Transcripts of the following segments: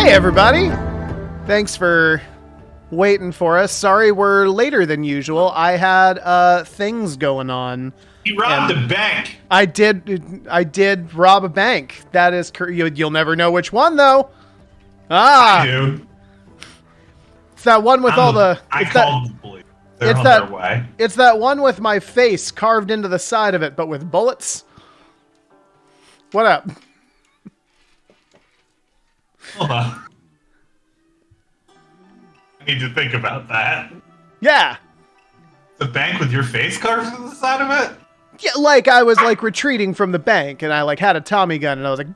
Hey everybody! Thanks for waiting for us. Sorry we're later than usual. I had things going on. You robbed a bank. I did rob a bank. That is you'll never know which one though. I do. It's that one with all the I called the police. They're on their way. It's that one with my face carved into the side of it, but with bullets. What up? Hold on. I need to think about that. Yeah. The bank with your face carved to the side of it? Yeah, like I was like retreating from the bank, and I like had a Tommy gun, and I was like,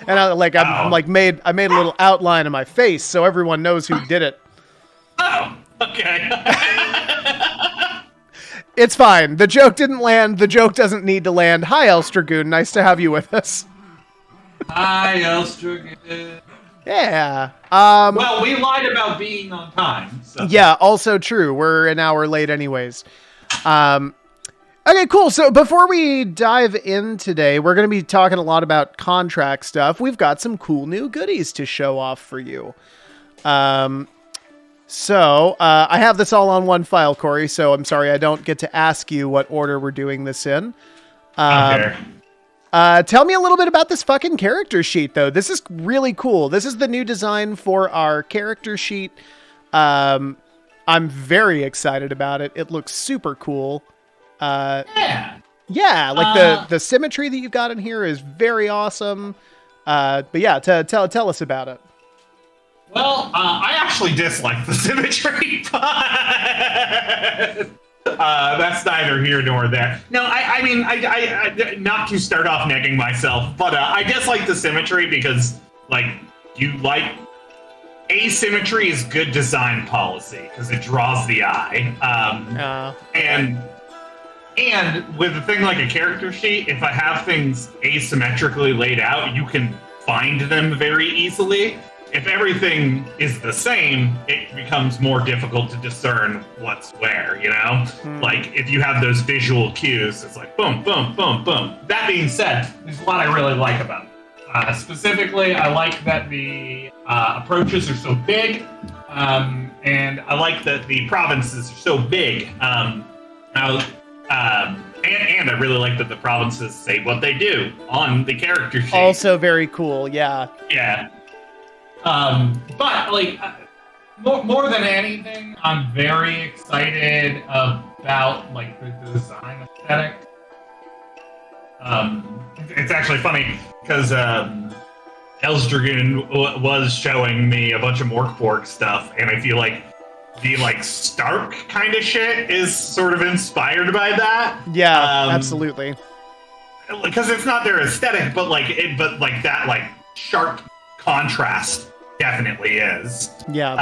and I made a little outline of my face so everyone knows who did it. Oh, okay. It's fine. The joke didn't land. The joke doesn't need to land. Hi, Elstragoon. Nice to have you with us. Hi, Elstragoon. Yeah. Well, we lied about being on time. So. Yeah, also true. We're an hour late anyways. Okay, cool. So before we dive in today, we're going to be talking a lot about contract stuff. We've got some cool new goodies to show off for you. So I have this all on one file, Corey, so I'm sorry I don't get to ask you what order we're doing this in. Okay. Tell me a little bit about this fucking character sheet, though. This is really cool. This is the new design for our character sheet. I'm very excited about it. It looks super cool. Yeah, like the symmetry that you've got in here is very awesome. But yeah, tell us about it. Well, I actually dislike the symmetry, but that's neither here nor there. No, I mean, I not to start off negging myself, but I dislike the symmetry because, like, asymmetry is good design policy because it draws the eye. And with a thing like a character sheet, if I have things asymmetrically laid out, you can find them very easily. If everything is the same, it becomes more difficult to discern what's where, you know? Like, if you have those visual cues, it's like, boom, boom, boom, boom. That being said, there's a lot I really like about it. Specifically, I like that the approaches are so big, and I like that the provinces are so big. And I really like that the provinces say what they do on the character sheet. Also very cool, yeah. Yeah. but like more than anything, I'm very excited about like the design aesthetic. It's actually funny because Elsdragoon was showing me a bunch of Morkborg stuff, and I feel like the like Stark kind of shit is sort of inspired by that. Yeah, absolutely. Because it's not their aesthetic, but that like sharp contrast definitely is. Yeah.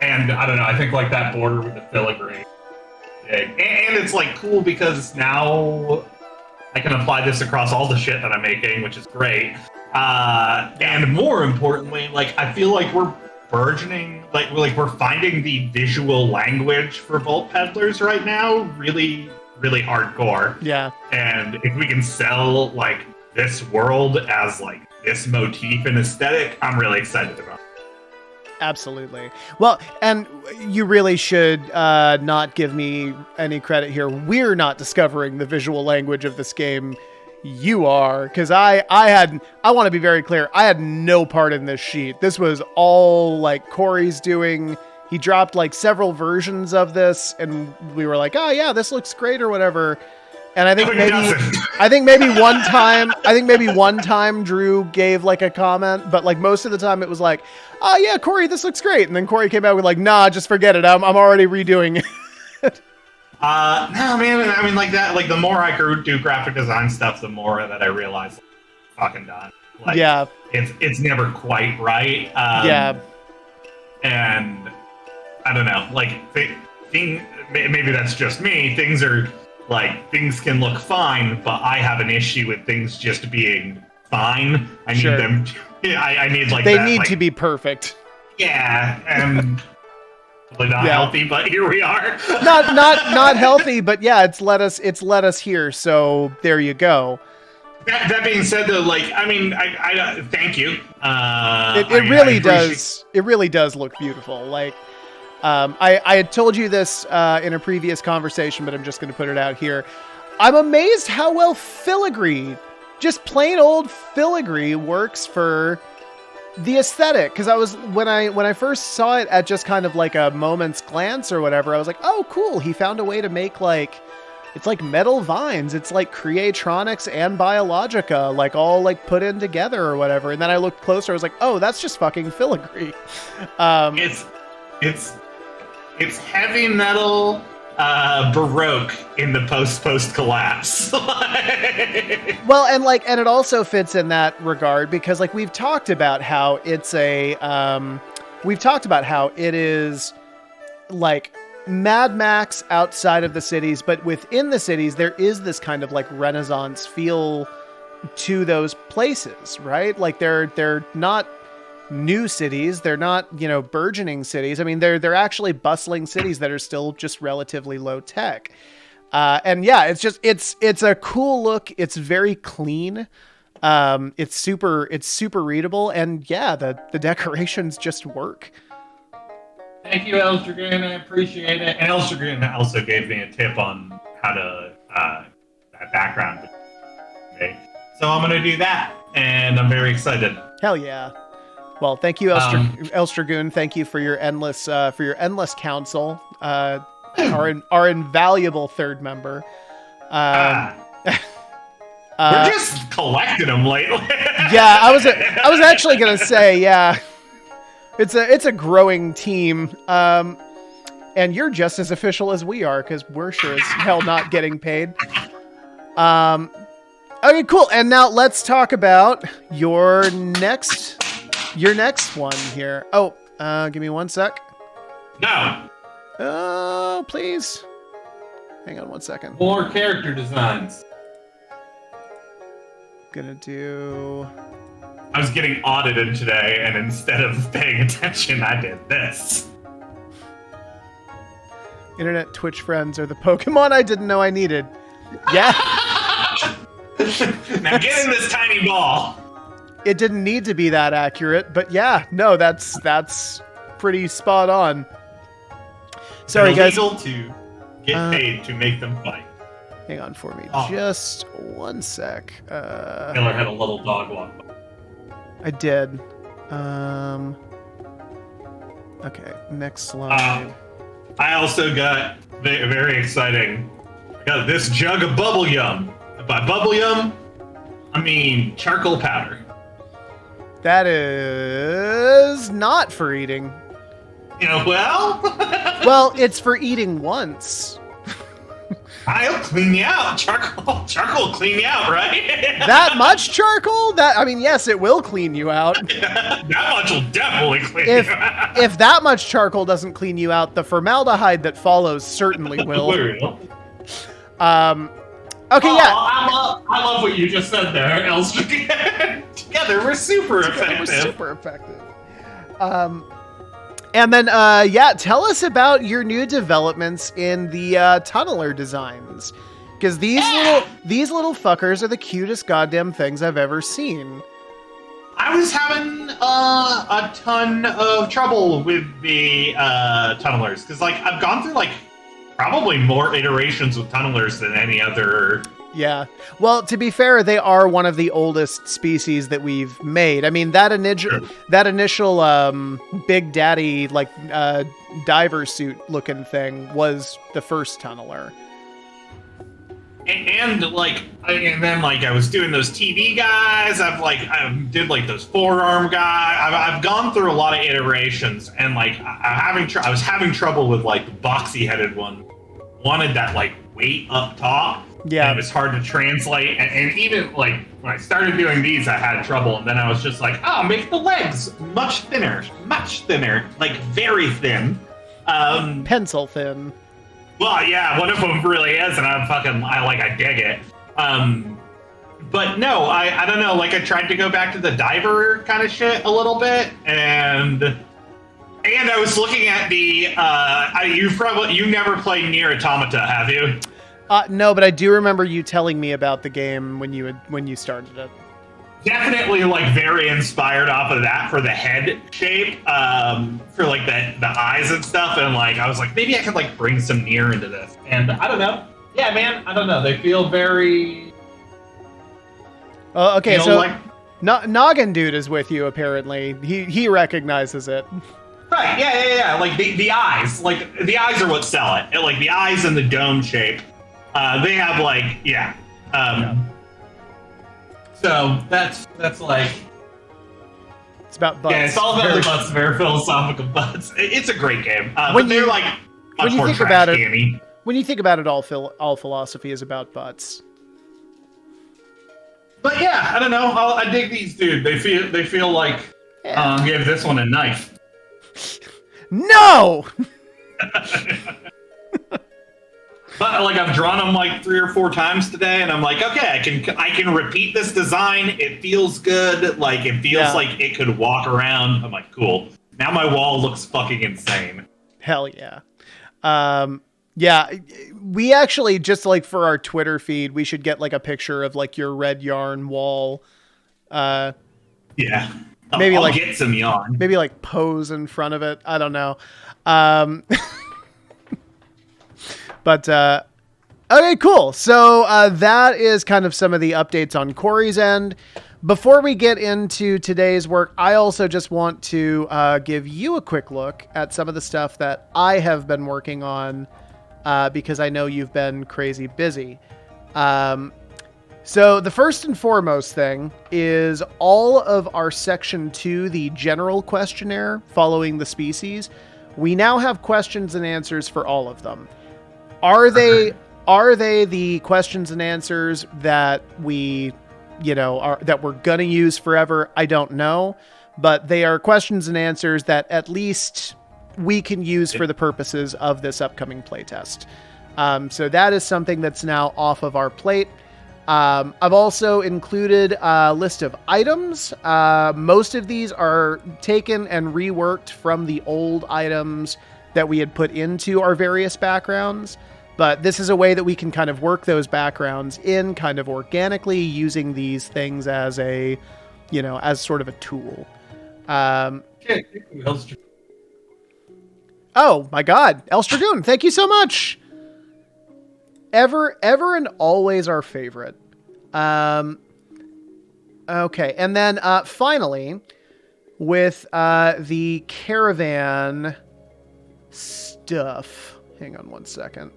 And I don't know. I think like that border with the filigree, and it's like cool because now I can apply this across all the shit that I'm making, which is great. And more importantly, like I feel like we're burgeoning, like we're finding the visual language for Bolt Peddlers right now really, really hardcore. Yeah. And if we can sell like this world as like this motif and aesthetic, I'm really excited about it. Absolutely. Well, and you really should not give me any credit here. We're not discovering the visual language of this game. You are, because I want to be very clear. I had no part in this sheet. This was all like Corey's doing. He dropped like several versions of this, and we were like, "Oh yeah, this looks great" or whatever. And I think maybe one time Drew gave like a comment, but like most of the time it was like, "Oh yeah, Corey, this looks great." And then Corey came out with like, "Nah, just forget it. I'm already redoing it." No, man. I mean, like that. Like the more I do graphic design stuff, the more that I realize, fucking done. Like, yeah, it's never quite right. Yeah, and I don't know. Like, maybe that's just me. Things can look fine, but I have an issue with things just being fine. I need them. I need like they need to be perfect. Yeah, and. Probably not healthy, but here we are. not healthy, but yeah, it's let us here. So there you go. That being said, though, like, I mean, I thank you. It really does. It really does look beautiful. Like, I had told you this in a previous conversation, but I'm just going to put it out here. I'm amazed how well filigree, just plain old filigree, works for the aesthetic. Because when I first saw it at just kind of like a moment's glance or whatever, I was like, oh, cool. He found a way to make like, it's like metal vines. It's like Creatronics and Biologica, like all like put in together or whatever. And then I looked closer. I was like, oh, that's just fucking filigree. It's heavy metal Baroque in the post collapse. Well, and it also fits in that regard because like we've talked about how it is like Mad Max outside of the cities, but within the cities there is this kind of like Renaissance feel to those places, right? Like they're not new cities, they're not, burgeoning cities. I mean, they're actually bustling cities that are still just relatively low tech. And yeah, it's a cool look. It's very clean. It's super readable, and yeah, the decorations just work. Thank you, Elstragoon. I appreciate it. And Elstragoon also gave me a tip on how to that background. Okay. So I'm gonna do that, and I'm very excited. Hell yeah. Well, thank you, Elstragoon. Thank you for your endless counsel. Our invaluable third member. We're just collecting them lately. Yeah, I was actually gonna say, yeah, it's a growing team, and you're just as official as we are because we're sure as hell not getting paid. Okay, cool. And now let's talk about your next one here. Oh, give me 1 sec. No. Oh, please. Hang on 1 second. More character designs. Gonna do... I was getting audited today, and instead of paying attention, I did this. Internet Twitch friends are the Pokemon I didn't know I needed. Yeah. Now get in this tiny ball. It didn't need to be that accurate, but yeah, no, that's pretty spot on. Sorry, guys. Illegal to get paid to make them fight. Hang on for me, just 1 sec. Miller had a little dog walk by. I did. Okay, next slide. I also got very exciting. I got this jug of bubble yum. By bubble yum, I mean charcoal powder. That is not for eating. Well? Well, it's for eating once. I'll clean you out. Charcoal will clean you out, right? That much charcoal? Yes, it will clean you out. That much will definitely clean you out. If that much charcoal doesn't clean you out, the formaldehyde that follows certainly will. Okay, yeah. I love what you just said there, Elstragoon. Together, we're super effective. And then, tell us about your new developments in the tunneler designs, because these little fuckers are the cutest goddamn things I've ever seen. I was having a ton of trouble with the tunnelers because, I've gone through probably more iterations with tunnelers than any other. Yeah. Well, to be fair, they are one of the oldest species that we've made. I mean, that initial Big Daddy diver suit looking thing was the first tunneler. And then I was doing those TV guys. I did those forearm guys. I've gone through a lot of iterations, and I was having trouble with the boxy headed one. Wanted that weight up top. Yeah, and it was hard to translate. And even when I started doing these, I had trouble. And then I was just make the legs much thinner, very thin, pencil thin. Well, yeah, one of them really is, and I dig it. But no, I don't know. I tried to go back to the diver kind of shit a little bit, and I was looking at the. You never played Nier Automata, have you? No, but I do remember you telling me about the game when you started it. Definitely like very inspired off of that for the head shape, for like the eyes and stuff, and like I was like maybe I could like bring some Nier into this, and I don't know. Yeah, man, I don't know. They feel very. Okay, so like... Noggin Dude is with you apparently. He recognizes it. Right, yeah. Like the eyes. Like the eyes are what sell it. And, like the eyes and the dome shape. They have like So that's like it's about butts. Yeah, it's all about the butts, very philosophical butts. It's a great game. But they're like much more trash canny. When you think about it, all philosophy is about butts. But yeah, I don't know. I dig these, dude. They feel like give this one a knife. No. But like I've drawn them like 3 or 4 times today, and I'm like, okay, I can repeat this design. It feels good. Like it feels like it could walk around. I'm like, cool. Now my wall looks fucking insane. Hell yeah. Yeah, we actually just like for our Twitter feed, we should get like a picture of like your red yarn wall. Yeah. Maybe I'll like get some yarn. Maybe like pose in front of it. I don't know. But okay, cool. So that is kind of some of the updates on Corey's end. Before we get into today's work, I also just want to give you a quick look at some of the stuff that I have been working on because I know you've been crazy busy. So the first and foremost thing is all of our Section 2, the general questionnaire following the species. We now have questions and answers for all of them. Are they the questions and answers that we, that we're going to use forever? I don't know, but they are questions and answers that at least we can use for the purposes of this upcoming playtest. So that is something that's now off of our plate. I've also included a list of items. Most of these are taken and reworked from the old items that we had put into our various backgrounds. But this is a way that we can kind of work those backgrounds in kind of organically using these things as a, as sort of a tool. Oh my God, Elstragoon, thank you so much. Ever and always our favorite. Okay, and then finally, with the caravan stuff. Hang on one second.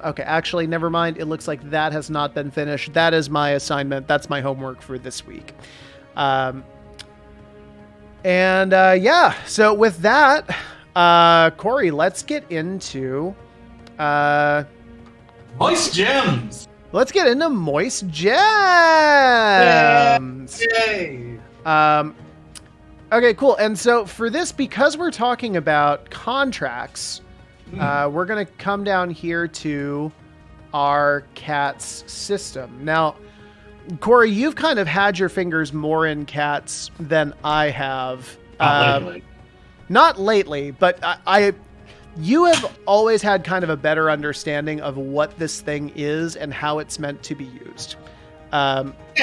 Okay, actually, never mind. It looks like that has not been finished. That is my assignment. That's my homework for this week. So with that, Corey, let's get into Moist Gems. Let's get into Moist Gems. Yay. Okay, cool. And so for this, because we're talking about contracts, we're going to come down here to our CATS system. Now, Corey, you've kind of had your fingers more in CATS than I have. Not lately, but you have always had kind of a better understanding of what this thing is and how it's meant to be used. Yeah.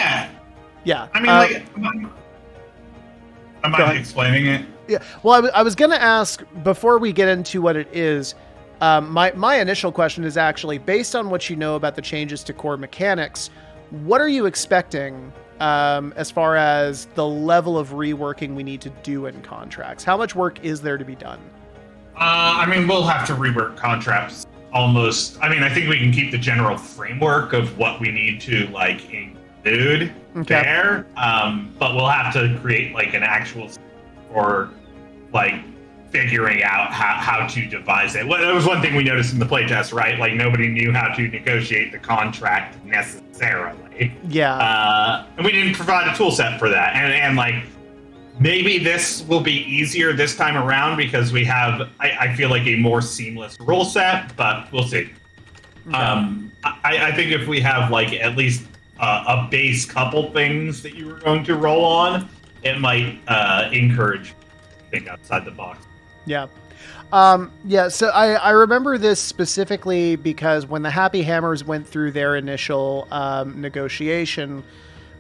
I mean, am I explaining it? Yeah. Well, I was going to ask, before we get into what it is, my initial question is actually, based on what you know about the changes to core mechanics, what are you expecting as far as the level of reworking we need to do in contracts? How much work is there to be done? We'll have to rework contracts almost. I think we can keep the general framework of what we need to include there, but we'll have to create an actual or figuring out how to devise it. Well, that was one thing we noticed in the playtest, right? Nobody knew how to negotiate the contract necessarily. Yeah. And we didn't provide a tool set for that. And maybe this will be easier this time around because we have, I feel a more seamless rule set, but we'll see. Okay. I think if we have at least a base couple things that you were going to roll on, it might encourage think outside the box. Yeah. Yeah, so I remember this specifically because when the Happy Hammers went through their initial negotiation,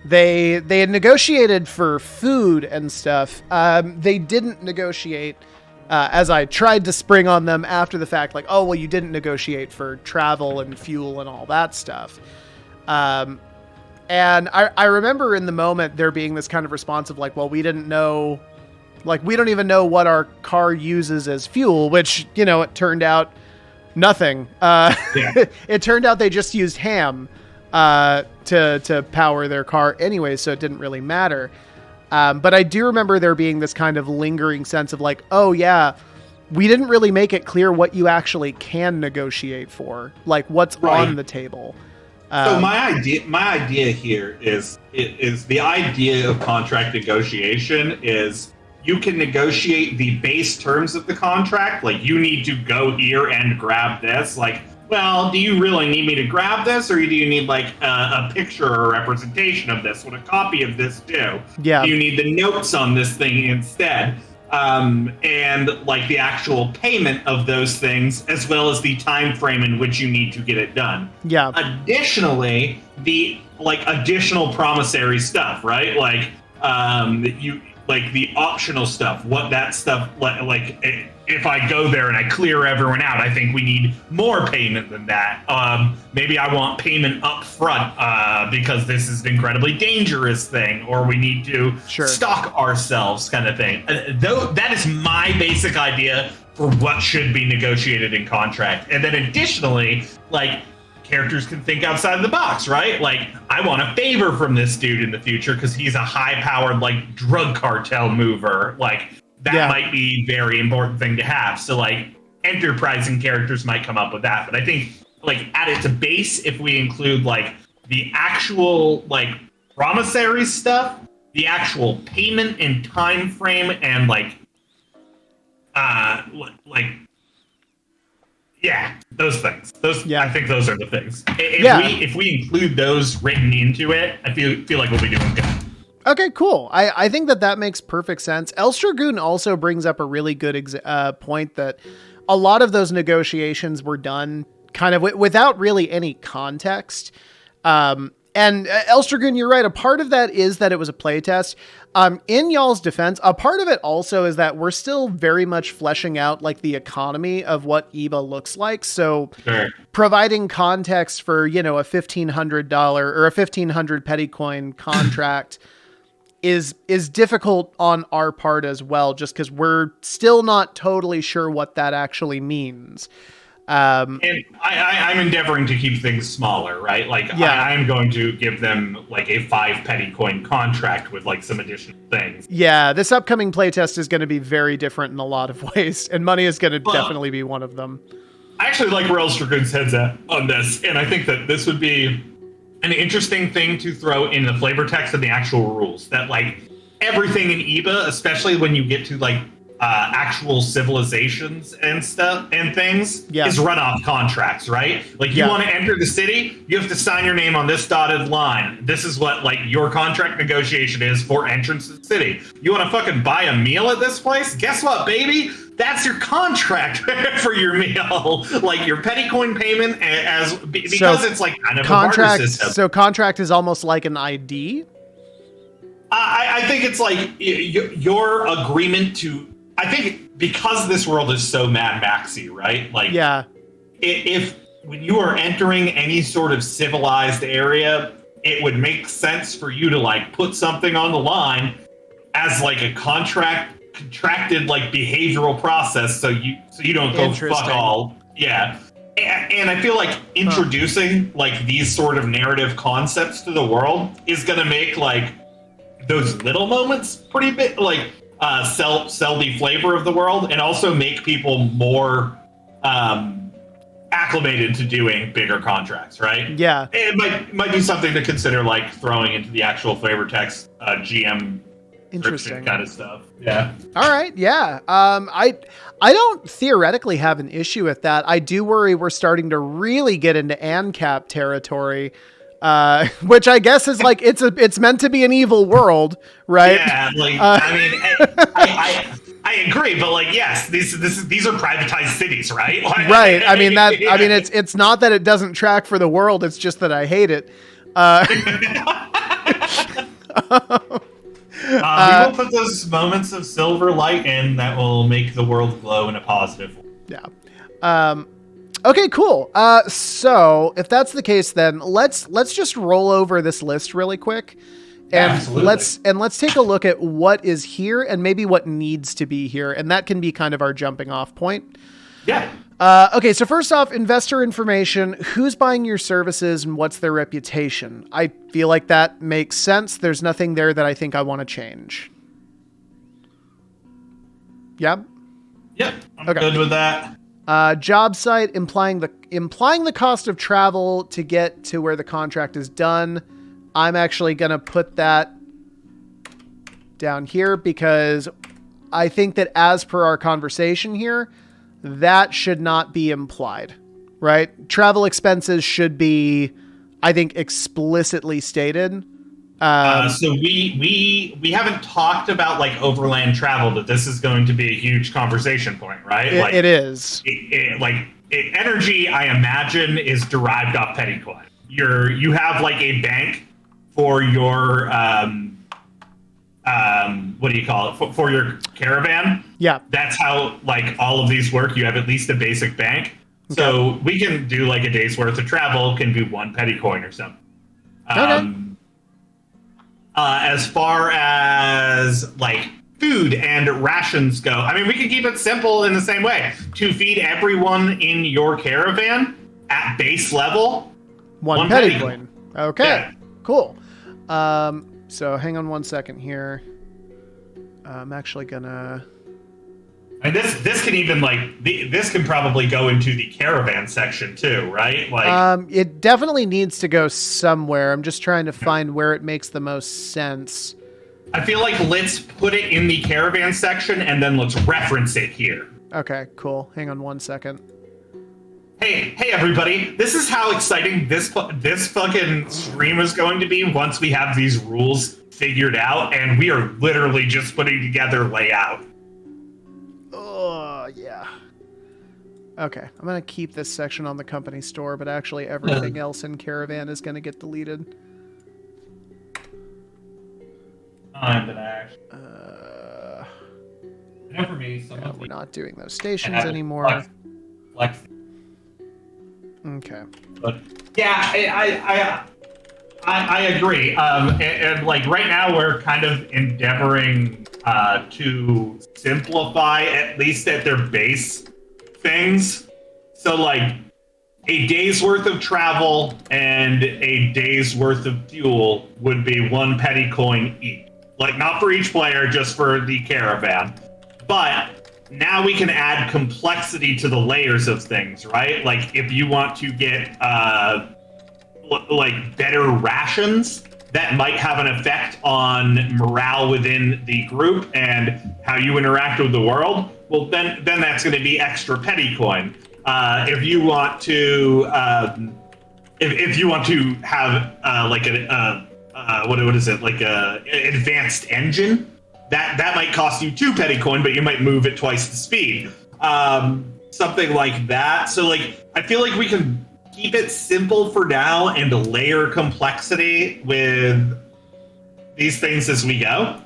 they had negotiated for food and stuff. They didn't negotiate, as I tried to spring on them after the fact, like, oh, well, you didn't negotiate for travel and fuel and all that stuff. And I remember in the moment there being this kind of response of like, well, we didn't know... Like, we don't even know what our car uses as fuel, which, you know, it turned out nothing. It turned out they just used ham to power their car anyway, so it didn't really matter. But I do remember there being this kind of lingering sense of like, oh, yeah, we didn't really make it clear what you actually can negotiate for, like what's on the table. So my idea here is the idea of contract negotiation is you can negotiate the base terms of the contract. Like, you need to go here and grab this. Like, well, do you really need me to grab this, or do you need like a picture or a representation of this? Would a copy of this do? Yeah. Do you need the notes on this thing instead? And like the actual payment of those things, as well as the time frame in which you need to get it done. Yeah. Additionally, the like additional promissory stuff, right? Like you like the optional stuff. What that stuff like if I go there and I clear everyone out, I think we need more payment than that. Maybe I want payment up front because this is an incredibly dangerous thing, or we need to stock ourselves, kind of thing. Though that is my basic idea for what should be negotiated in contract. And then additionally, like, characters can think outside the box, right? Like, I want a favor from this dude in the future because he's a high-powered, like, drug cartel mover. Like, that might be a very important thing to have. So, like, enterprising characters might come up with that. But I think, like, at its base, if we include, like, the actual, like, promissory stuff, the actual payment and time frame, and, like, yeah, those things. I think those are the things. If we include those written into it, I feel like we'll be doing good. Okay, cool. I think that makes perfect sense. El Dragoon also brings up a really good point that a lot of those negotiations were done kind of without really any context. And El Dragoon, you're right. A part of that is that it was a playtest. In y'all's defense, a part of it also is that we're still very much fleshing out like the economy of what EVA looks like. So providing context for, you know, a $1,500 or a 1,500 petty coin contract is difficult on our part as well, just because we're still not totally sure what that actually means. And I'm endeavoring to keep things smaller, right? Like, I'm going to give them like a 5 petty coin contract with like some additional things. Yeah, this upcoming playtest is going to be very different in a lot of ways, and money is going to definitely be one of them. I actually like where El Dragoon's head's at on this, and I think that this would be an interesting thing to throw in the flavor text and the actual rules. That like everything in EVA, especially when you get to like actual civilizations and stuff and things, is run off contracts, right? Like, you want to enter the city, you have to sign your name on this dotted line. This is what like your contract negotiation is for entrance to the city. You want to fucking buy a meal at this place? Guess what, baby? That's your contract for your meal. Like, your petty coin payment because it's like kind of contract, a barter system. So contract is almost like an ID? I think it's like your agreement to... I think because this world is so Mad Maxy, right? Like, if when you are entering any sort of civilized area, it would make sense for you to like put something on the line as like a contracted like behavioral process, so you don't go fuck all. Yeah. And I feel like introducing like these sort of narrative concepts to the world is gonna make like those little moments pretty big, like sell the flavor of the world, and also make people more acclimated to doing bigger contracts, right? Yeah. It might be something to consider, like throwing into the actual flavor text GM interesting kind of stuff. Yeah. All right. Yeah. I don't theoretically have an issue with that. I do worry we're starting to really get into ANCAP territory. Which I guess is like it's meant to be an evil world, right? Yeah, like I mean, I agree, but like, yes, these are privatized cities, right? Like, Right. I mean it's not that it doesn't track for the world. It's just that I hate it. We will put those moments of silver light in that will make the world glow in a positive way. Yeah. Okay, cool. So if that's the case, then let's just roll over this list really quick. And Absolutely. let's take a look at what is here and maybe what needs to be here. And that can be kind of our jumping off point. Yeah. Okay, so first off, investor information. Who's buying your services and what's their reputation? I feel like that makes sense. There's nothing there that I think I want to change. Yeah? Yep. I'm Okay. good with that. Job site implying the cost of travel to get to where the contract is done. I'm actually going to put that down here because I think that as per our conversation here, that should not be implied, right? Travel expenses should be, I think, explicitly stated. So we haven't talked about like overland travel, but this is going to be a huge conversation point, right? It is. Energy, I imagine, is derived off petty coin. You have like a bank for your what do you call it, for your caravan. Yeah. That's how like all of these work. You have at least a basic bank. Okay. So we can do like a day's worth of travel, can be 1 petty coin or something. Okay. As far as like food and rations go, I mean, we can keep it simple in the same way. To feed everyone in your caravan at base level, 1 petty coin. Okay. Yeah. Cool. So hang on 1 second here. I'm actually gonna. And this can even like this can probably go into the caravan section too, right? Like, it definitely needs to go somewhere. I'm just trying to find where it makes the most sense. I feel like let's put it in the caravan section and then let's reference it here. Okay, cool. Hang on 1 second. Hey everybody, this is how exciting this fucking stream is going to be once we have these rules figured out, and we are literally just putting together layout. Oh, yeah. Okay, I'm going to keep this section on the company store, but actually everything else in Caravan is going to get deleted. I'm gonna actually. And for me, some of We're the not doing those stations anymore. flex. Okay. But yeah, I agree. And like right now, we're kind of endeavoring to simplify, at least at their base, things. So like a day's worth of travel and a day's worth of fuel would be 1 petty coin each. Like not for each player, just for the caravan. But now we can add complexity to the layers of things, right? Like if you want to get like better rations, that might have an effect on morale within the group and how you interact with the world. Well, then that's going to be extra petty coin. If you want to, if you want to have like what is it, like a advanced engine, that might cost you 2 petty coin, but you might move at twice the speed. Something like that. So like I feel like we can keep it simple for now and layer complexity with these things as we go.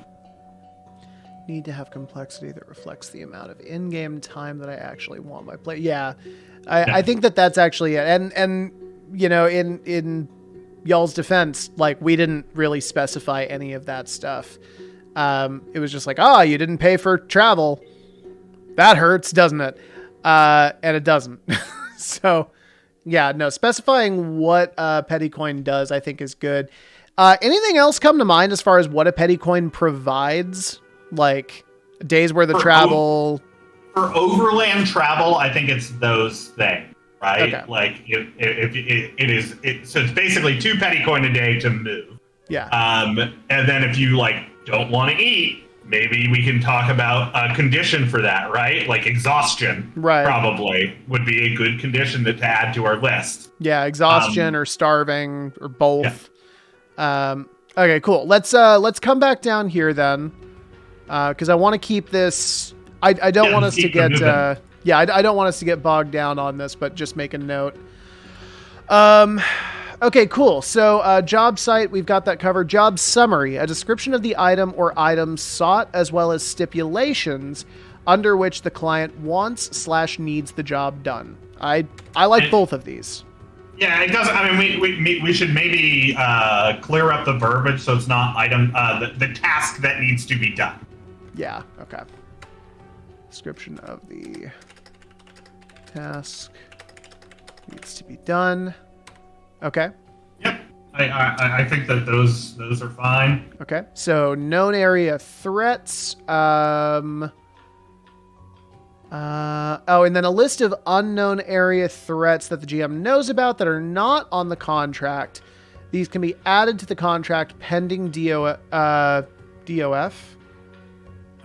Need to have complexity that reflects the amount of in-game time that I actually want my play. Yeah, I think that's actually it. And you know, in y'all's defense, like we didn't really specify any of that stuff. It was just like, you didn't pay for travel. That hurts, doesn't it? And it doesn't. So, yeah, no, specifying what petty coin does, I think is good. Anything else come to mind as far as what a petty coin provides? Like a day's worth of travel? For overland travel, I think it's those things, right? Okay. Like if it is, so it's basically 2 petty coin a day to move. Yeah. And then if you like don't want to eat, maybe we can talk about a condition for that, right? Like exhaustion, right? Probably would be a good condition to add to our list. Yeah, exhaustion or starving or both. Yeah. Okay, cool. Let's come back down here then, because I want to keep this I don't want us to keep get them moving. I don't want us to get bogged down on this, but just make a note. Okay, cool. So job site, we've got that covered. Job summary, a description of the item or items sought, as well as stipulations under which the client wants/needs the job done. I like both of these. Yeah, it does. I mean, we should maybe clear up the verbiage so it's not the task that needs to be done. Yeah. Okay. Description of the task needs to be done. Okay. Yep. I think that those are fine. Okay. So known area threats. And then a list of unknown area threats that the GM knows about that are not on the contract. These can be added to the contract pending DOF.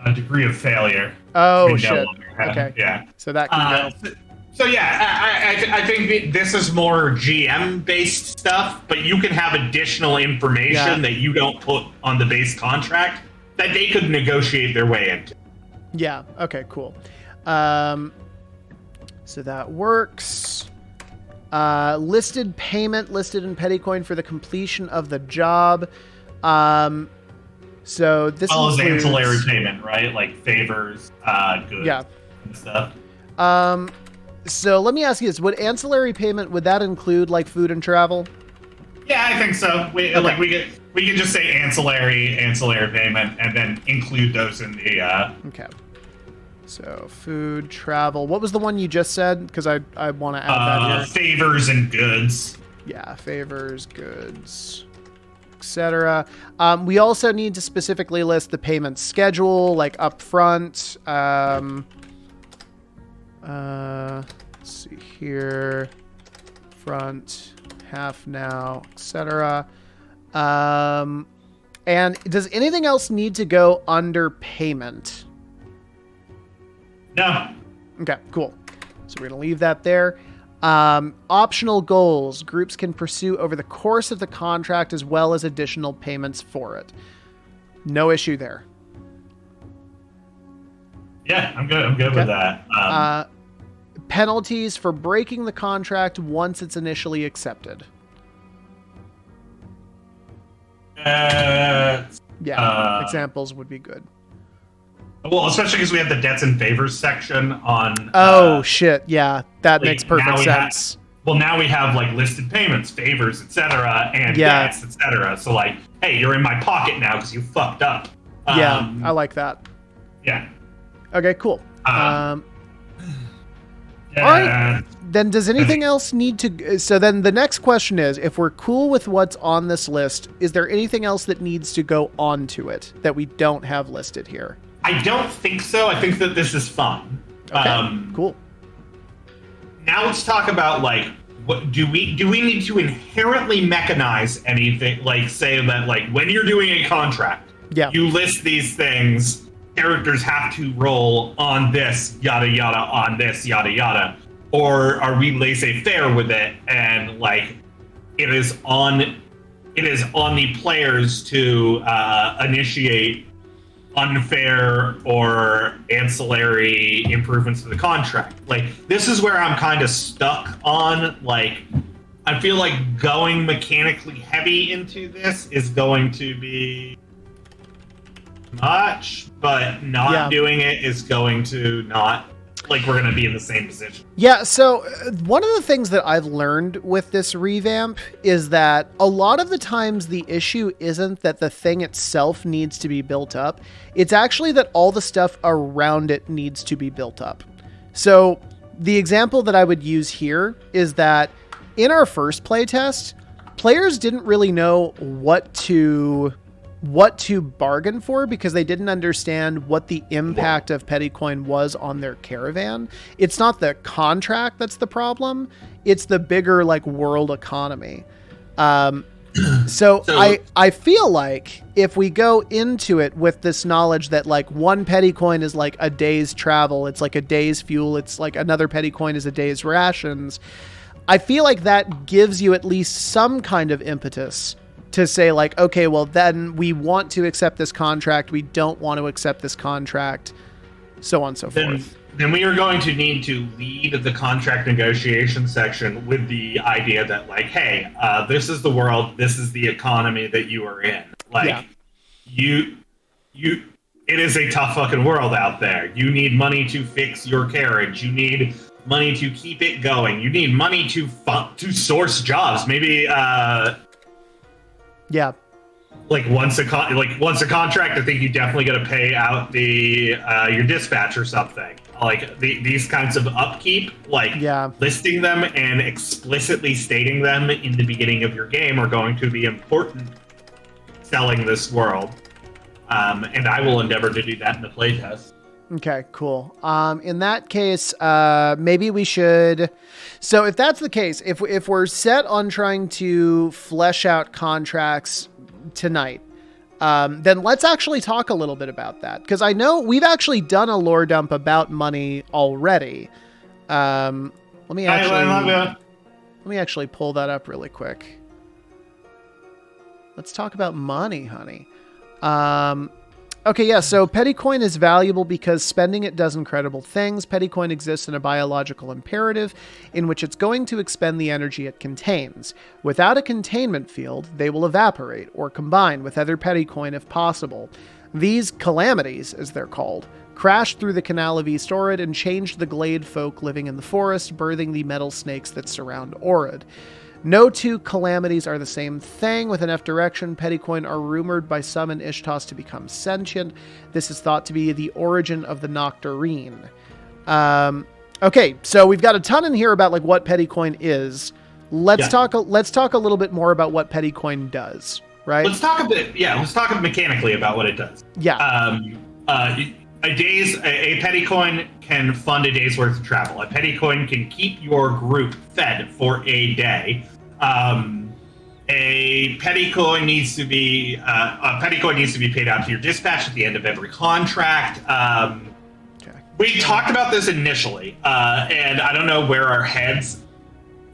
A degree of failure. Oh, shit. Okay. Yeah. So that can go. So yeah, I think this is more GM based stuff, but you can have additional information that you don't put on the base contract that they could negotiate their way into. Yeah. Okay, cool. So that works. Listed payment listed in petty coin for the completion of the job. So this is includes ancillary payment, right? Like favors, goods, and stuff. So let me ask you this: would ancillary payment would include like food and travel? Yeah, I think so. We can just say ancillary payment, and then include those in the. Okay. So food, travel. What was the one you just said? Because I want to add that here. Favors and goods. Yeah, favors, goods, etc. We also need to specifically list the payment schedule, like upfront. Let's see here. Front, half now, etc. And does anything else need to go under payment? No. Okay, cool. So we're going to leave that there. Optional goals groups can pursue over the course of the contract as well as additional payments for it. No issue there. Yeah, I'm good. I'm good with that. Penalties for breaking the contract once it's initially accepted. Examples would be good. Well, especially because we have the debts and favors section on. Shit! Yeah, that makes perfect sense. Now we have like listed payments, favors, etc., and debts, etc. So like, hey, you're in my pocket now because you fucked up. I like that. Yeah. Okay, cool. All right. Then does anything else need to... So then the next question is, if we're cool with what's on this list, is there anything else that needs to go onto it that we don't have listed here? I don't think so. I think that this is fun. Okay, cool. Now let's talk about, like, what do we need to inherently mechanize anything? Like, say that, like, when you're doing a contract, you list these things, characters have to roll on this, yada, yada, on this, yada, yada. Or are we laissez-faire with it and, like, it is on the players to initiate unfair or ancillary improvements to the contract. Like, this is where I'm kind of stuck on. Like, I feel like going mechanically heavy into this is going to be much, but not doing it is going to not. Like, we're going to be in the same position. Yeah, so one of the things that I've learned with this revamp is that a lot of the times the issue isn't that the thing itself needs to be built up. It's actually that all the stuff around it needs to be built up. So the example that I would use here is that in our first playtest, players didn't really know what to bargain for because they didn't understand what the impact of petty coin was on their caravan. It's not the contract that's the problem. It's the bigger, like, world economy. So I feel like if we go into it with this knowledge that, like, one petty coin is like a day's travel, it's like a day's fuel, it's like another petty coin is a day's rations, I feel like that gives you at least some kind of impetus to say, like, okay, well, then we want to accept this contract. We don't want to accept this contract. so on and so forth. Then we are going to need to lead the contract negotiation section with the idea that, like, hey, this is the world, this is the economy that you are in. Like, it is a tough fucking world out there. You need money to fix your carriage. You need money to keep it going. You need money to source jobs. Maybe, like once a contract, I think you definitely got to pay out the your dispatch or something. Like these kinds of upkeep, like listing them and explicitly stating them in the beginning of your game are going to be important. Selling this world, and I will endeavor to do that in the playtest. Okay, cool. In that case, maybe we should. So if that's the case, if we're set on trying to flesh out contracts tonight, then let's actually talk a little bit about that, because I know we've actually done a lore dump about money already. Let me actually pull that up really quick. Let's talk about money, honey. Okay, yeah, so petty coin is valuable because spending it does incredible things. Petty coin exists in a biological imperative in which it's going to expend the energy it contains. Without a containment field, they will evaporate or combine with other petty coin if possible. These calamities, as they're called, crashed through the canal of East Orid and changed the glade folk living in the forest, birthing the metal snakes that surround Orid. No two calamities are the same thing. With enough direction, petty coin are rumored by some in Ishtos to become sentient. This is thought to be the origin of the Nocturine. Okay, so we've got a ton in here about like what petty coin is. Let's talk a little bit more about what petty coin does, right? Let's talk mechanically about what it does. Yeah. A petty coin can fund a day's worth of travel. A petty coin can keep your group fed for a day. A petty coin needs to be paid out to your dispatch at the end of every contract. We talked about this initially, and I don't know where our heads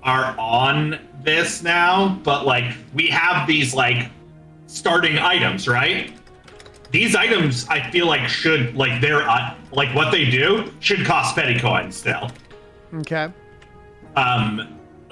are on this now, but like we have these like starting items, right? These items, I feel like should like they're like what they do should cost petty coins still. Okay.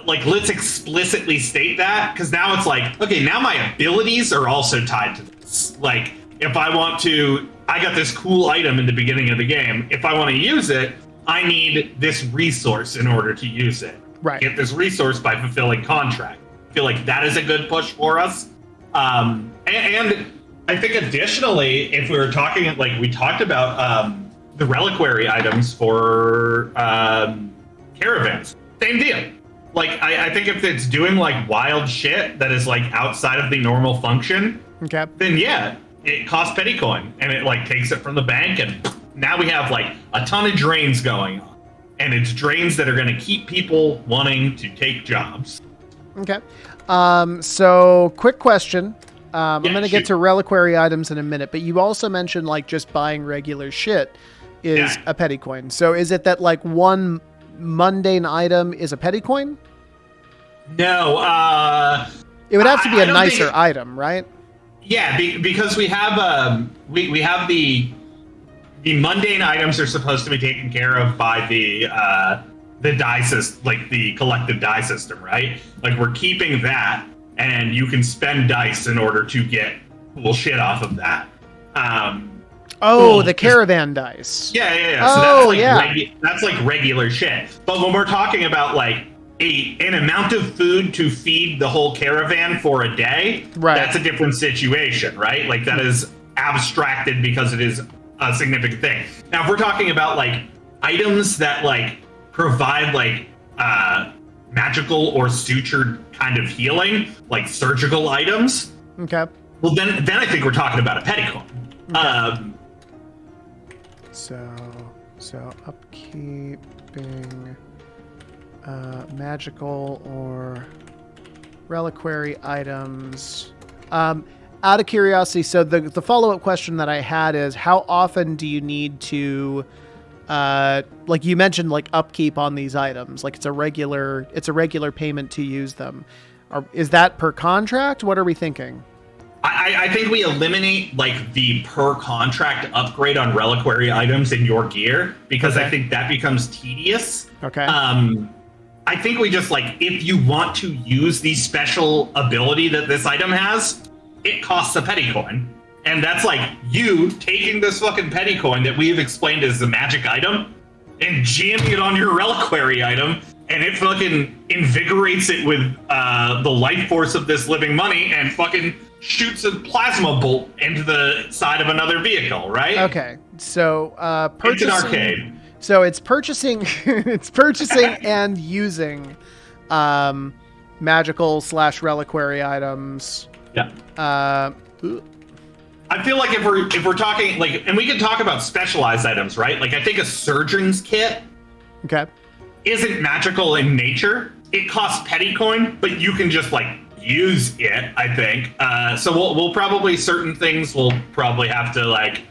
Like let's explicitly state that, because now it's like, okay, now my abilities are also tied to this. Like if I want to, I got this cool item in the beginning of the game. If I want to use it, I need this resource in order to use it. Right. Get this resource by fulfilling contract. I feel like that is a good push for us. And I think additionally, if we were talking, like we talked about the reliquary items for caravans, same deal. Like I think if it's doing like wild shit that is like outside of the normal function, then yeah, it costs petty coin and it like takes it from the bank, and now we have like a ton of drains going on, and it's drains that are going to keep people wanting to take jobs. Okay. So quick question. I'm going to get to reliquary items in a minute, but you also mentioned like just buying regular shit is a petty coin. So is it that like one mundane item is a petty coin? No. It would have to be a nicer item, right? Yeah, because we have we have the mundane items are supposed to be taken care of by the die system, like the collective die system, right? Like we're keeping that, and you can spend dice in order to get cool shit off of that. The caravan dice. Yeah. So that's like regular shit. But when we're talking about like an amount of food to feed the whole caravan for a day, that's a different situation, right? Like that is abstracted because it is a significant thing. Now, if we're talking about like items that like provide like magical or sutured kind of healing, like surgical items. Okay. Well, then I think we're talking about a petty coin. Okay. So upkeeping magical or reliquary items. Out of curiosity, so the follow-up question that I had is, how often do you need to like you mentioned, like upkeep on these items, like it's a regular payment to use them. Is that per contract? What are we thinking? I think we eliminate like the per contract upgrade on reliquary items in your gear because I think that becomes tedious. Okay. I think we just like if you want to use the special ability that this item has, it costs a petty coin. And that's like you taking this fucking petty coin that we have explained as a magic item and jamming it on your reliquary item, and it fucking invigorates it with the life force of this living money and fucking shoots a plasma bolt into the side of another vehicle, right? Okay. So purchasing. It's an arcade. So it's purchasing, and using magical / reliquary items. Yeah. I feel like if we're talking like, and we can talk about specialized items, right? Like I think a surgeon's kit isn't magical in nature. It costs petty coin, but you can just like use it. I think. So we'll probably certain things we'll probably have to like.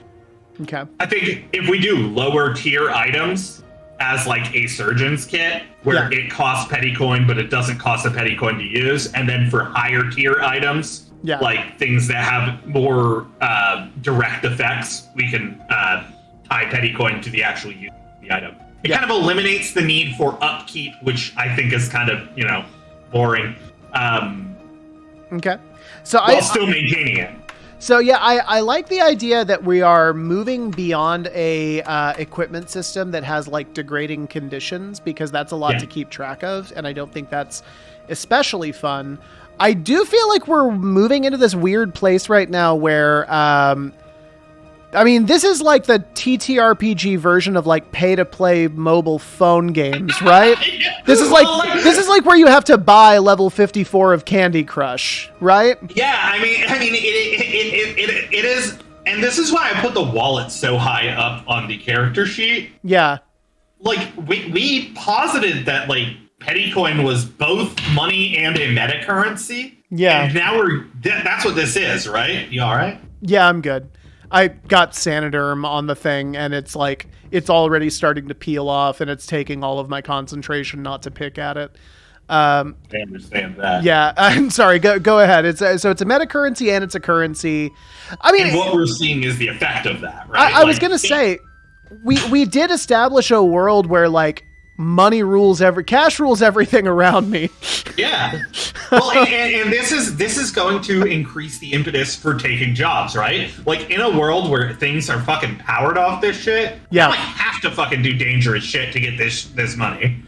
Okay. I think if we do lower tier items as like a surgeon's kit, where it costs petty coin, but it doesn't cost a petty coin to use, and then for higher tier items. Yeah. Like things that have more direct effects, we can tie petty coin to the actual use of the item. It kind of eliminates the need for upkeep, which I think is kind of, boring. Okay. So while still maintaining it. So yeah, I like the idea that we are moving beyond a equipment system that has like degrading conditions, because that's a lot to keep track of, and I don't think that's especially fun. I do feel like we're moving into this weird place right now where, this is like the TTRPG version of like pay-to-play mobile phone games, right? This is like where you have to buy level 54 of Candy Crush, right? Yeah, it is, and this is why I put the wallet so high up on the character sheet. Yeah, like we posited that like. Petty coin was both money and a meta currency. Yeah. And now that's what this is, right? You all right? Yeah, I'm good. I got Saniderm on the thing, and it's like, it's already starting to peel off, and it's taking all of my concentration not to pick at it. I understand that. Yeah, I'm sorry. Go ahead. So it's a meta currency and it's a currency. And what we're seeing is the effect of that, right? I was going to say, we did establish a world where like, money rules cash rules everything around me. Yeah. Well, and this is going to increase the impetus for taking jobs, right? Like in a world where things are fucking powered off this shit, I might have to fucking do dangerous shit to get this money.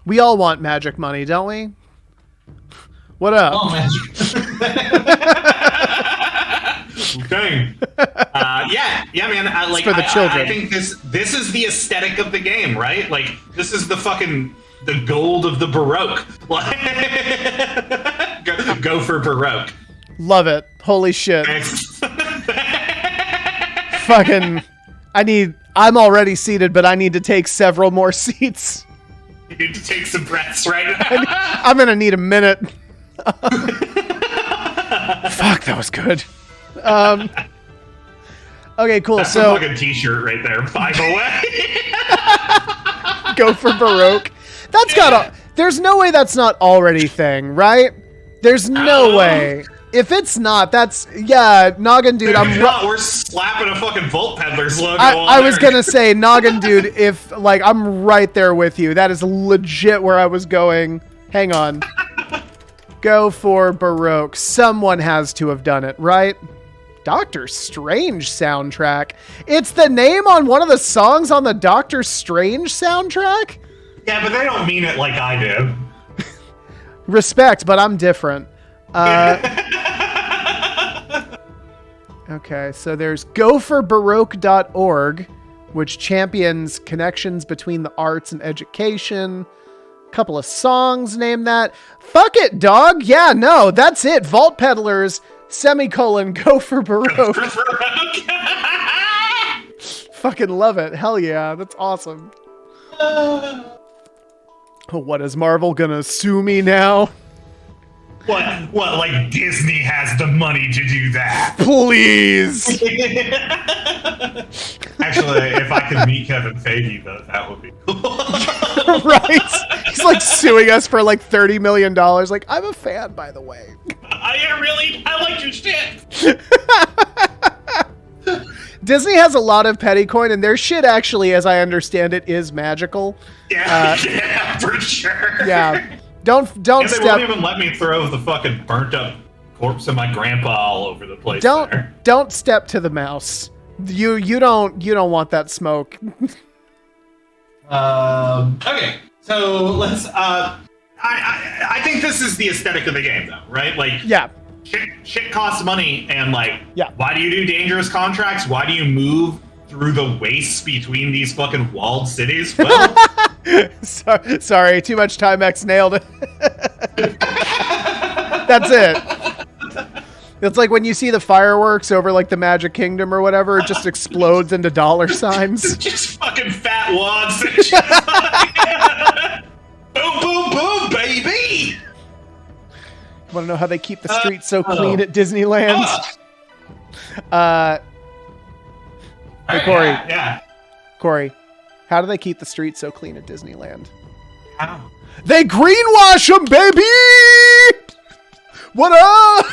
We all want magic money, don't we? What up? Oh, magic. Okay. Yeah, man. Like for the children. I think this is the aesthetic of the game, right? Like this is the gold of the Baroque. Go for Baroque. Love it. Holy shit. Fucking. I'm already seated, but I need to take several more seats. You need to take some breaths right now. I'm gonna need a minute. Fuck, that was good. Okay, cool. That's a fucking t-shirt right there. 5 away. Go for Baroque. That's there's no way that's not already thing, right? There's no way. If it's not, that's Noggin Dude. We're slapping a fucking Volt Peddlers logo. I was gonna say, Noggin Dude. If like I'm right there with you. That is legit where I was going. Hang on. Go for Baroque. Someone has to have done it, right? Doctor Strange soundtrack. It's the name on one of the songs on the Doctor Strange soundtrack? Yeah, but they don't mean it like I do. Respect, but I'm different. Okay, so there's goforbaroque.org, which champions connections between the arts and education. Couple of songs named that. Fuck it, dog. Yeah, no, that's it. Vault Peddlers, go for Baroque. Fucking love it. Hell yeah, that's awesome. What, is Marvel gonna sue me now? What, like Disney has the money to do that? Please! Actually, if I could meet Kevin Feige, though, that would be cool. Right? He's like suing us for like $30 million. Like, I'm a fan, by the way. I like your shit. Disney has a lot of petty coin, and their shit actually, as I understand it, is magical. Yeah, yeah, for sure. Yeah. Don't And they step. won't even let me throw the fucking burnt up corpse of my grandpa all over the place. there. Don't step to the mouse. You don't want that smoke. Okay, so let's. I think this is the aesthetic of the game, though, right? Like, Yeah. shit costs money, and like, Yeah. why do you do dangerous contracts? Why do you move through the wastes between these fucking walled cities? Well, Sorry, too much Timex nailed it. That's it. It's like when you see the fireworks over like the Magic Kingdom or whatever, it just explodes into dollar signs. just fucking fat wads and shit. Boom, boom, boom, baby. Want to know how they keep the streets so clean at Disneyland? Hey, Corey. Yeah. Corey, how do they keep the streets so clean at Disneyland? How? They greenwash them, baby! What up?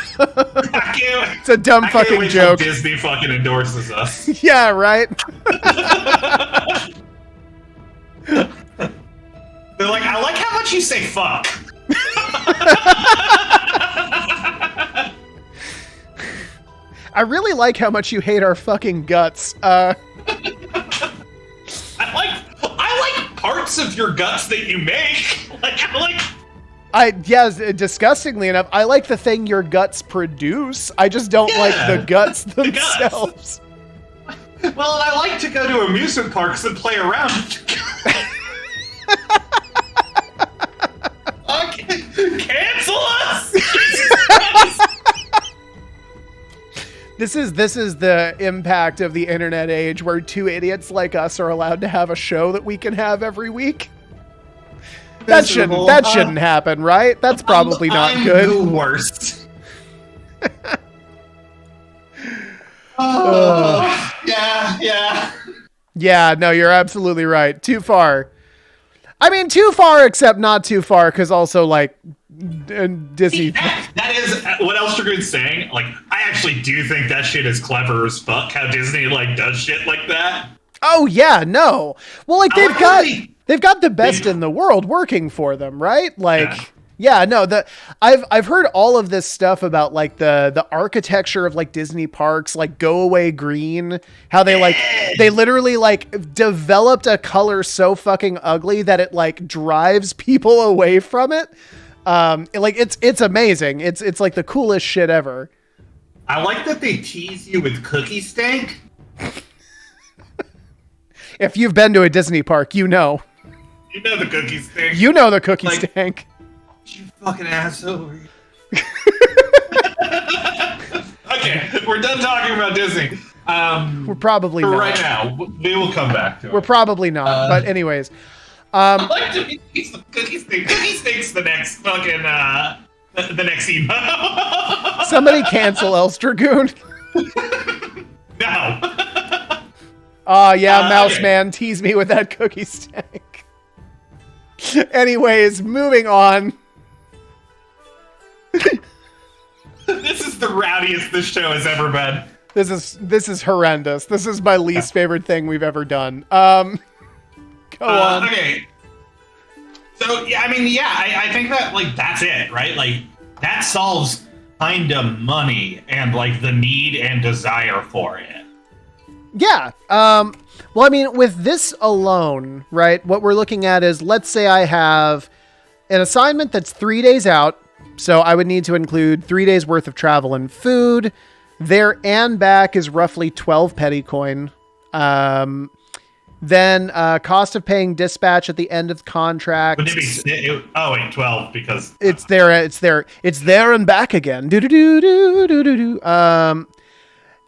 It's a dumb I can't fucking wait till joke. Disney fucking endorses us. Yeah, right? They're like, I like how much you say fuck. I really like how much you hate our fucking guts. I like parts of your guts that you make. Yes, disgustingly enough, I like the thing your guts produce. I just don't like the guts themselves. Well, and I like to go to amusement parks and play around. Cancel us! This is the impact of the internet age where two idiots like us are allowed to have a show that we can have every week. That shouldn't happen, right? That's probably not I'm good. the worst. Yeah. Yeah, no, you're absolutely right. Too far. I mean, too far, except not too far, because also, like, Disney... That is what Elstragoon's saying. Like, I actually do think that shit is clever as fuck, how Disney, like, does shit like that. Oh, yeah, no. Well, like, they've got the best in the world working for them, right? Like... Yeah, no, I've heard all of this stuff about like the architecture of like Disney parks, like Go Away Green, how they literally like developed a color so fucking ugly that it like drives people away from it. Like it's amazing. It's like the coolest shit ever. I like that they tease you with cookie stank. If you've been to a Disney park, you know. You know the cookie stank. You know the cookie stank. You fucking asshole. Okay, we're done talking about Disney. We're probably for not. right now. We will come back to it. We're probably not. But anyways, I'd like to be the cookie stink. Cookie stink's the next fucking the next emo. Somebody cancel Elstragoon. No. Oh yeah, Mouse okay. Man, tease me with that cookie stank. Anyways, moving on. This is the rowdiest this show has ever been. This is horrendous. This is my least favorite thing we've ever done. Go on. Okay. So yeah, I think that like that's it, right? Like that solves kind of money and like the need and desire for it. Yeah. Well, I mean, with this alone, right, what we're looking at is, let's say I have an assignment that's 3 days out. So I would need to include 3 days worth of travel and food. There and back is roughly 12 petty coin. Then cost of paying dispatch at the end of the contract. Would it be? Oh wait, 12 because it's there and back again. Do do do do do do do.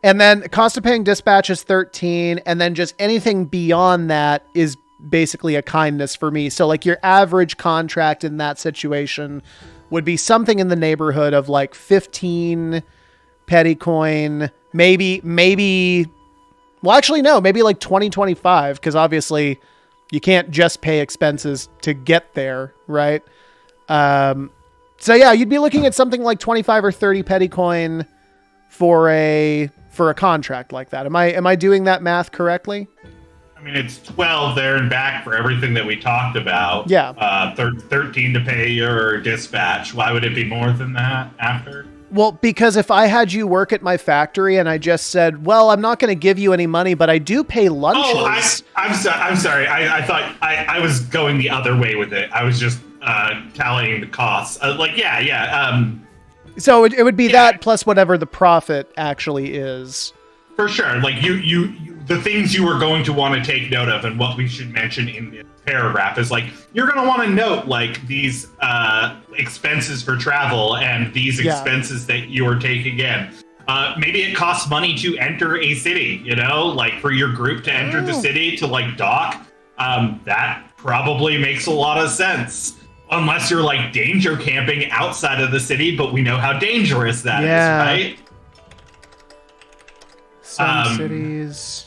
And then cost of paying dispatch is 13, and then just anything beyond that is basically a kindness for me. So like your average contract in that situation would be something in the neighborhood of like 15 petty coin, maybe, well, actually, no, maybe like 20, 25, because obviously You can't just pay expenses to get there, right? So yeah, you'd be looking at something like 25 or 30 petty coin for a contract like that. Am I doing that math correctly? I mean, it's 12 there and back for everything that we talked about. Yeah. 13 to pay your dispatch. Why would it be more than that after? Well, because if I had you work at my factory and I just said, well, I'm not going to give you any money, but I do pay lunches. Oh, I'm sorry. I thought I was going the other way with it. I was just tallying the costs. So it would be that plus whatever the profit actually is. For sure. Like you the things you were going to want to take note of and what we should mention in this paragraph is like, you're going to want to note like these expenses for travel and these expenses that you are taking in. Maybe it costs money to enter a city, like for your group to enter the city to like dock. That probably makes a lot of sense. Unless you're like danger camping outside of the city, but we know how dangerous that is, right? Some cities.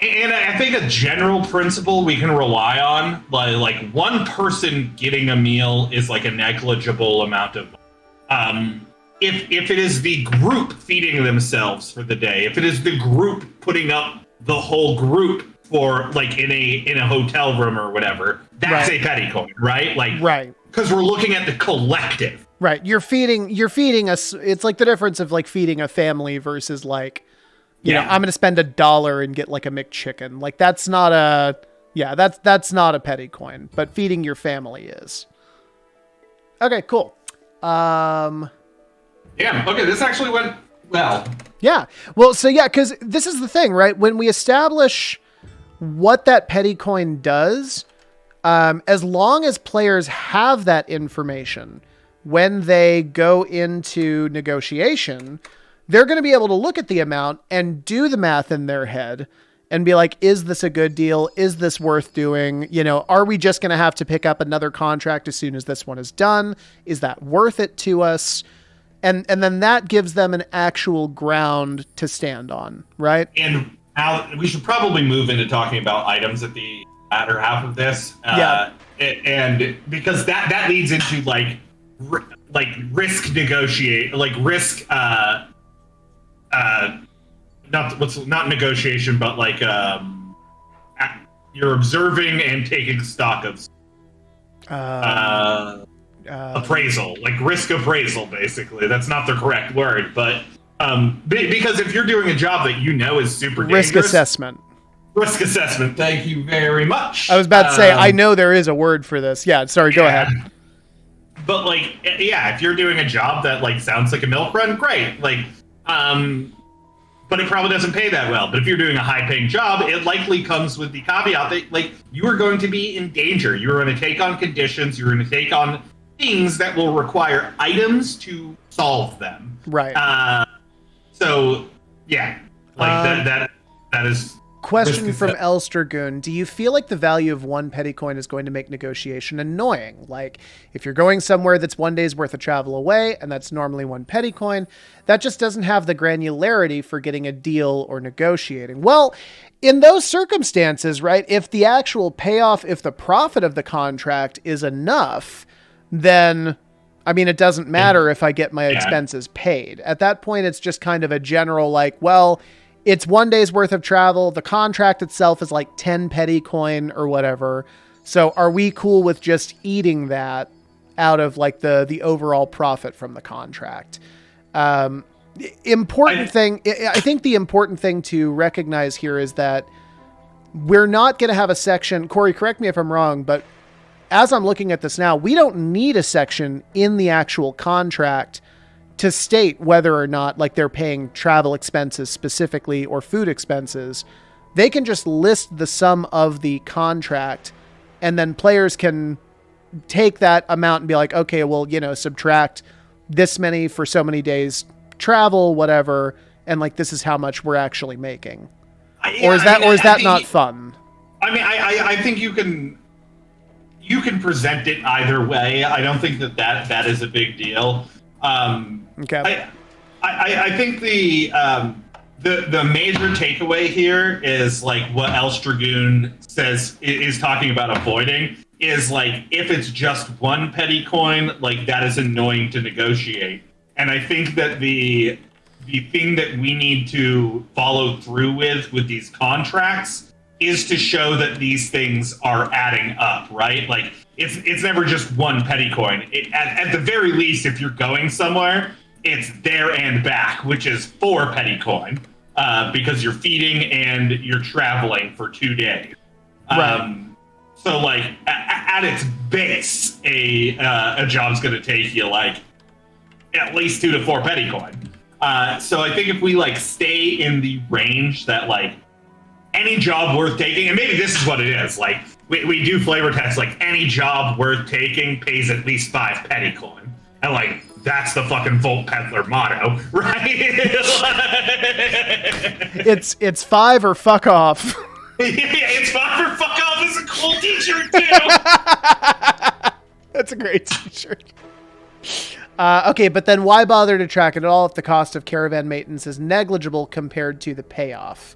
And I think a general principle we can rely on, like one person getting a meal is like a negligible amount of if it is the group feeding themselves for the day, if it is the group putting up the whole group for like in a hotel room or whatever, that's a petty coin, right? Like, right, because we're looking at the collective. Right, you're feeding us. It's like the difference of like feeding a family versus like, you know, I'm going to spend $1 and get like a McChicken. Like that's not that's not a petty coin, but feeding your family is. Okay, cool. Yeah. Okay, this actually went well. Yeah. Well, so yeah, because this is the thing, right? When we establish what that petty coin does, as long as players have that information when they go into negotiation, they're going to be able to look at the amount and do the math in their head and be like, is this a good deal? Is this worth doing? You know, are we just going to have to pick up another contract as soon as this one is done? Is that worth it to us? And then that gives them an actual ground to stand on, right? And now we should probably move into talking about items at the latter half of this. And because that leads into like risk negotiate, like risk, not negotiation, but like you're observing and taking stock of appraisal, like risk appraisal, basically. That's not the correct word, but because if you're doing a job that you know is super dangerous, risk assessment. Thank you very much. I was about to say, I know there is a word for this. Yeah, sorry, go ahead. But like, yeah, if you're doing a job that like sounds like a milk run, great. Like, but it probably doesn't pay that well. But if you're doing a high-paying job, it likely comes with the caveat that like you are going to be in danger. You're going to take on conditions. You're going to take on things that will require items to solve them. Right. So yeah, like that is. Question from Elstergoon. Do you feel like the value of one petty coin is going to make negotiation annoying? Like, if you're going somewhere that's 1 day's worth of travel away, and that's normally one petty coin, that just doesn't have the granularity for getting a deal or negotiating. Well, in those circumstances, right, if the actual payoff, if the profit of the contract is enough, then, I mean, it doesn't matter if I get my expenses paid. At that point, it's just kind of a general, like, well, it's 1 day's worth of travel. The contract itself is like 10 petty coin or whatever. So are we cool with just eating that out of like the overall profit from the contract? I think the important thing to recognize here is that we're not going to have a section. Corey, correct me if I'm wrong, but as I'm looking at this now, we don't need a section in the actual contract to state whether or not like they're paying travel expenses specifically or food expenses. They can just list the sum of the contract, and then players can take that amount and be like, okay, well, you know, subtract this many for so many days travel, whatever. And like, this is how much we're actually making. Or is that not fun? I mean, I think you can present it either way. I don't think that is a big deal. Okay. I think the the major takeaway here is like what Elsh Dragoon says is talking about avoiding is like if it's just one petty coin, like that is annoying to negotiate. And I think that the thing that we need to follow through with these contracts is to show that these things are adding up, right? Like it's never just one petty coin. At the very least, if you're going somewhere, it's there and back, which is 4 petty coin, because you're feeding and you're traveling for 2 days. Right. So like at its base, a job's going to take you like at least 2 to 4 petty coin. So I think if we like stay in the range that like any job worth taking, and maybe this is what it is, like we do flavor text, like any job worth taking pays at least 5 petty coin. And like, that's the fucking Volt Peddler motto, right? It's 5 or fuck off. It's 5 or fuck off is a cool t-shirt too. That's a great t-shirt. Okay, but then why bother to track it at all if the cost of caravan maintenance is negligible compared to the payoff?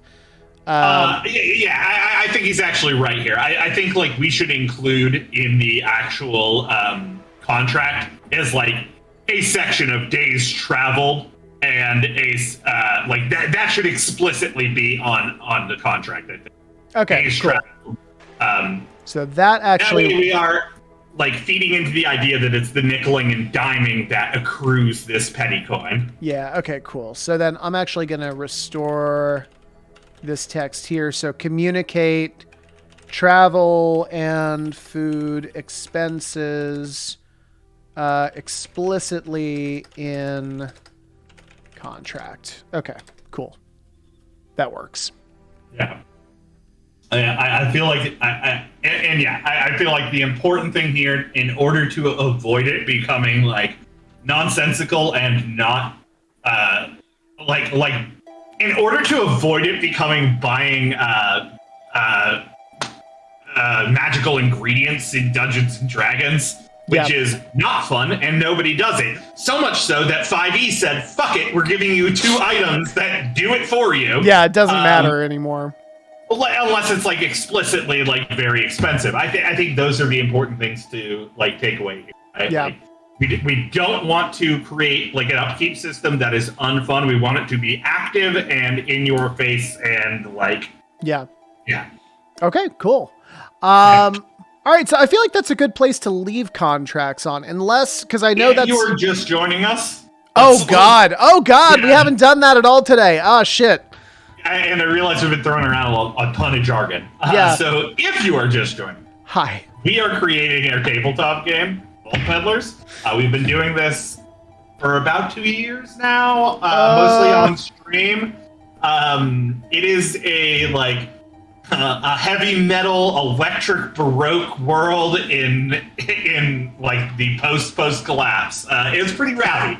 I think he's actually right here. I think like we should include in the actual contract is like a section of days traveled and a like that should explicitly be on the contract. I think. Okay, days cool. Traveled. So that actually that way we are like feeding into the idea that it's the nickeling and diming that accrues this petty coin. Yeah. Okay. Cool. So then I'm actually gonna restore this text here. So communicate travel and food expenses explicitly in contract. Okay, cool. That works. Yeah. I feel like I feel like the important thing here, in order to avoid it becoming like nonsensical and not like in order to avoid it becoming buying magical ingredients in Dungeons and Dragons, which is not fun and nobody does it. So much so that 5e said, fuck it, we're giving you 2 items that do it for you. Yeah, it doesn't matter anymore. Unless it's like explicitly like very expensive. I think those are the important things to like take away here. Right? Yeah. Like, we don't want to create like an upkeep system that is unfun. We want it to be active and in your face and like Yeah. Okay, cool. All right, so I feel like that's a good place to leave contracts on, unless because I know that you were just joining us. Oh God, we haven't done that at all today. Oh shit. And I realize we've been throwing around a ton of jargon. So if you are just joining, hi, we are creating our tabletop game, Volt Peddlers. We've been doing this for about 2 years now, mostly on stream. It is a heavy metal, electric baroque world in like the post collapse. It's pretty rowdy.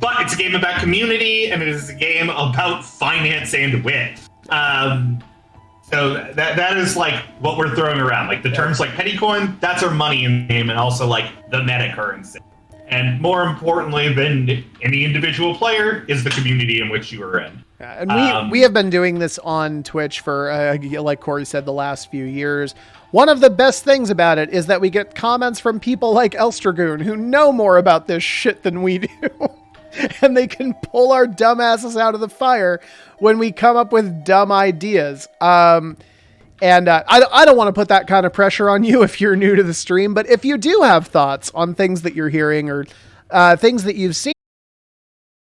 But it's a game about community, and it is a game about finance and wit. So that is like what we're throwing around. Like the terms like petty coin, that's our money in the game, and also like the meta currency. And more importantly than any individual player is the community in which you are in. Yeah, and we have been doing this on Twitch for, like Corey said, the last few years. One of the best things about it is that we get comments from people like Elstragoon who know more about this shit than we do. And they can pull our dumbasses out of the fire when we come up with dumb ideas. I don't want to put that kind of pressure on you if you're new to the stream, but if you do have thoughts on things that you're hearing or things that you've seen